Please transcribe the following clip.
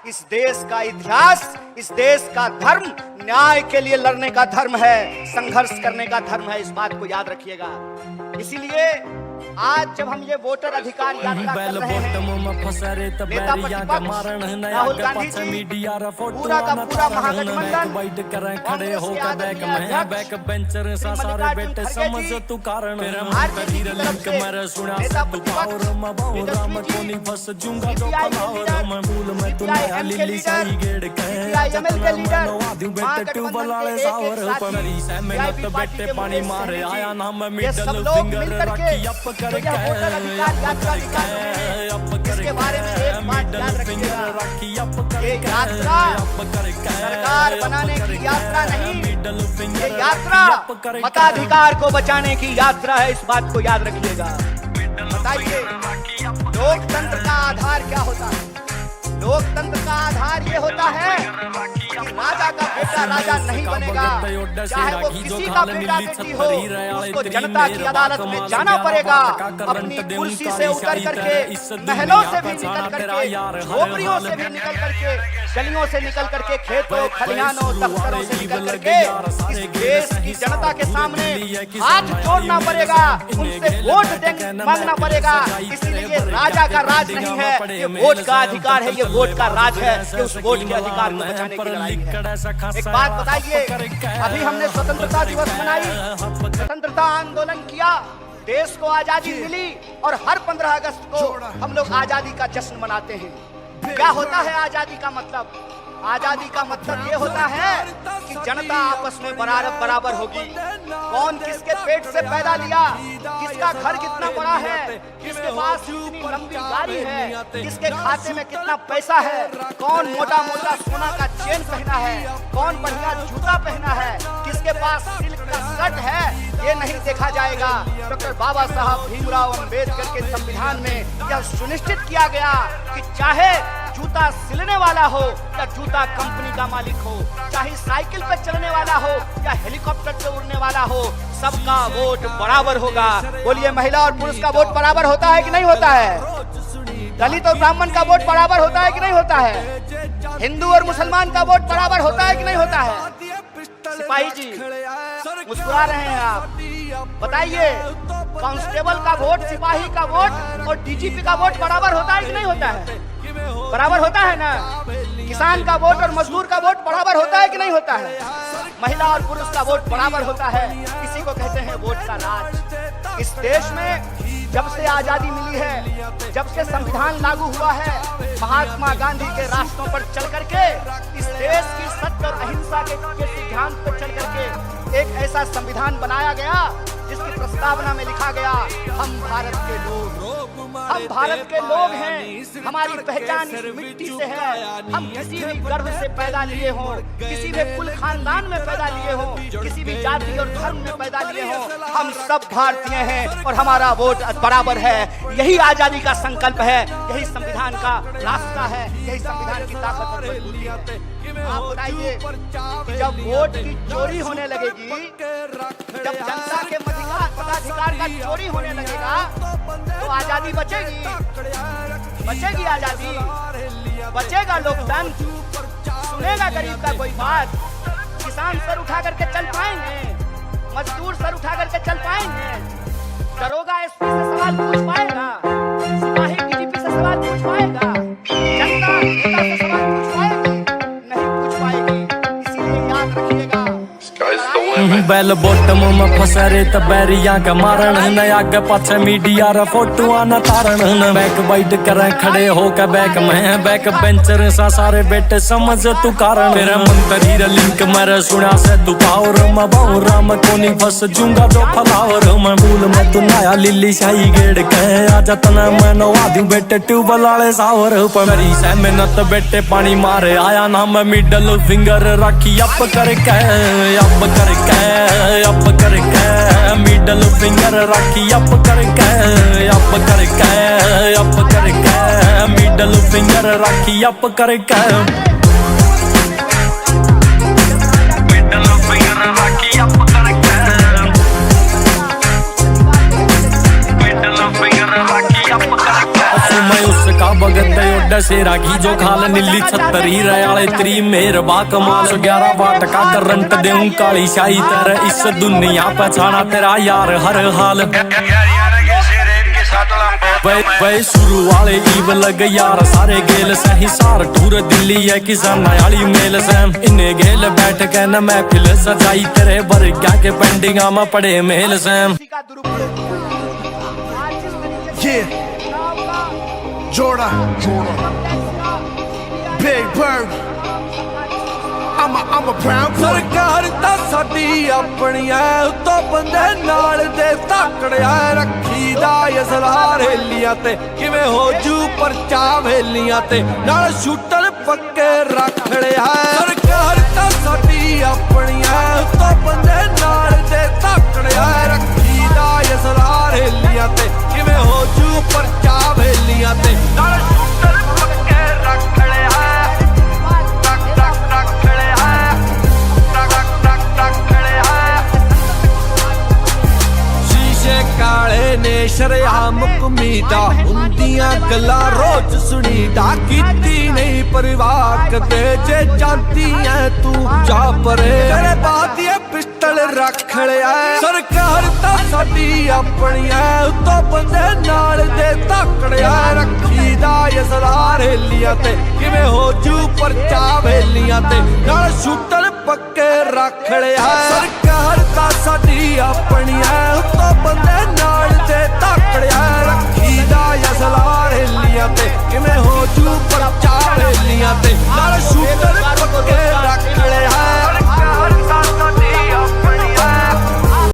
इस देश का इतिहास, इस देश का धर्म न्याय के लिए लड़ने का धर्म है, संघर्ष करने का धर्म है। इस बात को याद रखिएगा। इसीलिए आज जब हम ये वोटर अधिकार यात्रा कर रहे हैं, नेता प्रतिपक्ष राहुल गांधी जी, पूरा का पूरा महागठबंधन, कांग्रेस के आदरणीय अध्यक्ष मल्लिकार्जुन खड़गे जी, आरजेडी की तरफ से नेता प्रतिपक्ष सीपीआईएम के लीडर, सीपीआईएमएल के लीडर, महागठबंधन के एक-एक साथी, वीआईपी पार्टी के मुंडे, ये सब लोग मिलकर के तो यह वोटर अधिकार यात्रा निकाल रहे हैं। इसके बारे में एक बात याद रखिएगा, ये यात्रा सरकार बनाने की यात्रा नहीं, ये यात्रा मताधिकार को बचाने की यात्रा है। इस बात को याद रखिएगा। बताइए, लोकतंत्र का आधार क्या होता है? लोकतंत्र का आधार ये होता है कि राजा का बेटा राजा नहीं बनेगा, चाहे वो किसी का बेटा बेटी हो, उसको जनता की अदालत में जाना पड़ेगा। अपनी कुर्सी से उतर करके, महलों से भी निकल करके, झोपड़ियों से भी निकल करके, गलियों से निकल करके, खेतों खलिहानों दफ्तरों से निकल करके इस देश की जनता के सामने हाथ जोड़ना पड़ेगा, उनसे वोट मांगना पड़ेगा। इसलिए राजा का राज नहीं है, ये वोट का अधिकार है, ये वोट का राज है, ये उस वोट के अधिकार को बचाने की लड़ाई है। एक बात बताइए, अभी हमने स्वतंत्रता दिवस मनाई, स्वतंत्रता आंदोलन किया, देश को आजादी मिली और हर 15 अगस्त को हम लोग आजादी का जश्न मनाते हैं। क्या होता है आजादी का मतलब? आजादी का मतलब ये होता है कि जनता आपस में बराबर होगी। कौन किसके पेट से पैदा लिया, किसका घर कितना बड़ा है, किसके पास कितनी लंबी गाड़ी है, किसके खाते में कितना पैसा है, कौन मोटा मोटा सोना का चेन पहना है, कौन बढ़िया जूता पहना है, किसके पास सिल्क का शर्ट है, ये नहीं देखा जाएगा। डॉक्टर बाबा साहब भीमराव अंबेडकर के संविधान में यह सुनिश्चित किया गया कि चाहे जूता सिलने वाला हो या जूता कंपनी का मालिक हो, चाहे साइकिल पर चलने वाला हो या हेलीकॉप्टर से उड़ने वाला हो, सबका वोट बराबर होगा। बोलिए, महिला और पुरुष का वोट बराबर होता है कि नहीं होता है? दलित और ब्राह्मण का वोट बराबर होता है कि नहीं होता है? हिंदू और मुसलमान का वोट बराबर होता है कि नहीं होता है? सिपाही जी मुस्कुरा रहे हैं आप, बताइए, कांस्टेबल का वोट, सिपाही का वोट और डीजीपी का वोट बराबर होता है कि नहीं होता है? बराबर होता है ना? किसान का वोट और मजदूर का वोट बराबर होता है कि नहीं होता है? महिला और पुरुष का वोट बराबर होता है। इसी को कहते हैं वोट का राज। इस देश में जब से आजादी मिली है, जब से संविधान लागू हुआ है, महात्मा गांधी के रास्तों पर चल करके, इस देश की सत्य और अहिंसा के सिद्धांत पर चल करके एक ऐसा संविधान बनाया गया जिसकी प्रस्तावना में लिखा गया, हम भारत के लोग, हम भारत के लोग हैं, हमारी पहचान इस मिट्टी से है। हम किसी भी गर्भ से पैदा लिए हों, किसी भी कुल खानदान में पैदा लिए हों, किसी भी जाति और धर्म में पैदा लिए हों, हम सब भारतीय हैं और हमारा वोट बराबर है। यही आजादी का संकल्प है, यही संविधान का रास्ता है, यही संविधान की ताकत और मजबूती है। आप बताइए, जब वोट की चोरी होने लगेगी, जब जनता के मताधिकार का चोरी होने लगेगा, तो आजादी बचेगी? बचेगी आजादी? बचेगा लोकतंत्र? सुनेगा गरीब का कोई बात? किसान सर उठा करके चल पाएंगे? मजदूर सर उठा करके चल पाएंगे? दरोगा एसपी से सवाल पूछ पाएगा? सिपाही डीजीपी से सवाल पूछ पाएगा? जनता नेता से सवाल पूछ पाएगी? नहीं पूछ पाएगी। इसीलिए याद रखिएगा, बैल बॉटम में फंसा रे तबैरिया का मारण न, आगे पाछे मीडिया रा फोटोआ न तारण न, बैक बाइट करे खड़े होकर बैक में, बैक बेंचर सा सारे बेटे समझ तू कारण। मेरा मंत्री रा लिंक मेरे सुना से तू पावर मैं बाउरा मैं कोनी फंस जूंगा जो फलावर मैं भूल मैं तू नया लिल्ली शाही गेड़ के आजा तना मैं नवा दूं बेटे ट्यूबल वाले सावर पर मेरी से मेहनत बेटे पानी मारे आया ना मैं मिडल फिंगर रखी अप करके अप करके मिडल फिंगर रखी अप करके मिडल फिंगर रखी अप करके मिडल फिंगर रखी अप करके मिडल फिंगर रखी अप करके मैं उसका भगत डसेरा की जो खाल नीली छतरी रयाले तेरी मेहर बा कमाल 11 वाट का करंट देऊं काली शाही तेरे इस दुनिया पछाना तेरा यार हर हाल वे शुरू वाले ईव लग यार सारे गेल से हिसार टूर दिल्ली है किसान आली मेल से इन्हें गेल बैठ के न महफिल सजाई तेरे वर्गा के पेंडिंगा में पड़े मेल से Jordan, Big Bird, I'm a brown boy. सरकार ਤਾਂ ਸਾਡੀ ਆਪਣੀ ਐ ਉਤੋਂ ਬੰਦੇ ਨਾਲ ਦੇ ਧਾਕੜਿਆ ਰੱਖੀ ਦਾ ਅਸਲਾਰ ਹੇਲੀਆਂ ਤੇ ਕਿਵੇਂ ਹੋ ਜੂ ਪਰਚਾ ਵੇਲੀਆਂ ਤੇ ਨਾਲ ਸ਼ੂਟਰ ਪੱਕੇ ਰੱਖ ਲਿਆ ਸਰਕਾਰ ਤਾਂ ਸਾਡੀ ਆਪਣੀ ਐ ਉਤੋਂ ਬੰਦੇ ਨਾਲ ਦੇ ਧਾਕੜਿਆ ਰੱਖੀ ਦਾ ਅਸਲਾਰ ਹੇਲੀਆਂ ਤੇ ਕਿਵੇਂ ਹੋ ਜੂ ਪਰਚਾ ਵੇਲੀਆਂ ਤੇ ਨਾਲ ਸ਼ੂਟਰ ਪੱਕੇ ਰੱਖ ਲਿਆ ਕਾਲੇ ਨੇ ਸ਼ਰਿਆਮ ਕਮੀਦਾ ਹੁੰਦੀਆਂ ਗੱਲਾਂ ਰੋਜ਼ ਸੁਣੀਦਾ ਕੀਤੀ ਨਹੀਂ ਪਰਵਾਹ ਕਦੇ ਜੇ ਜਾਂਦੀ ਐ ਤੂੰ ਜਾ ਪਰੇ ਤੇਰੇ ਬਾਤ ਇਹ ਪਿਸਟਲ ਰੱਖ ਲਿਆ ਸਰਕਾਰ ਤਾਂ ਸਾਡੀ ਆਪਣੀ ਐ ਉਤੋਂ ਬੰਦੇ ਨਾਲ ਦੇ ਧਾਕੜਿਆ ਰੱਖੀ ਦਾ ਅਸਲਾਰ ਹੇਲੀਆਂ ਤੇ ਕਿਵੇਂ ਹੋ ਜੂ ਪਰਚਾ ਵੇਲੀਆਂ ਤੇ ਨਾਲ ਸ਼ੂਟਰ ਪੱਕੇ ਰੱਖ ਲਿਆ ਸਰਕਾਰ ਤਾਂ ਸਾਡੀ ਆਪਣੀ ਐ ਉਤੋਂ ਬੰਦੇ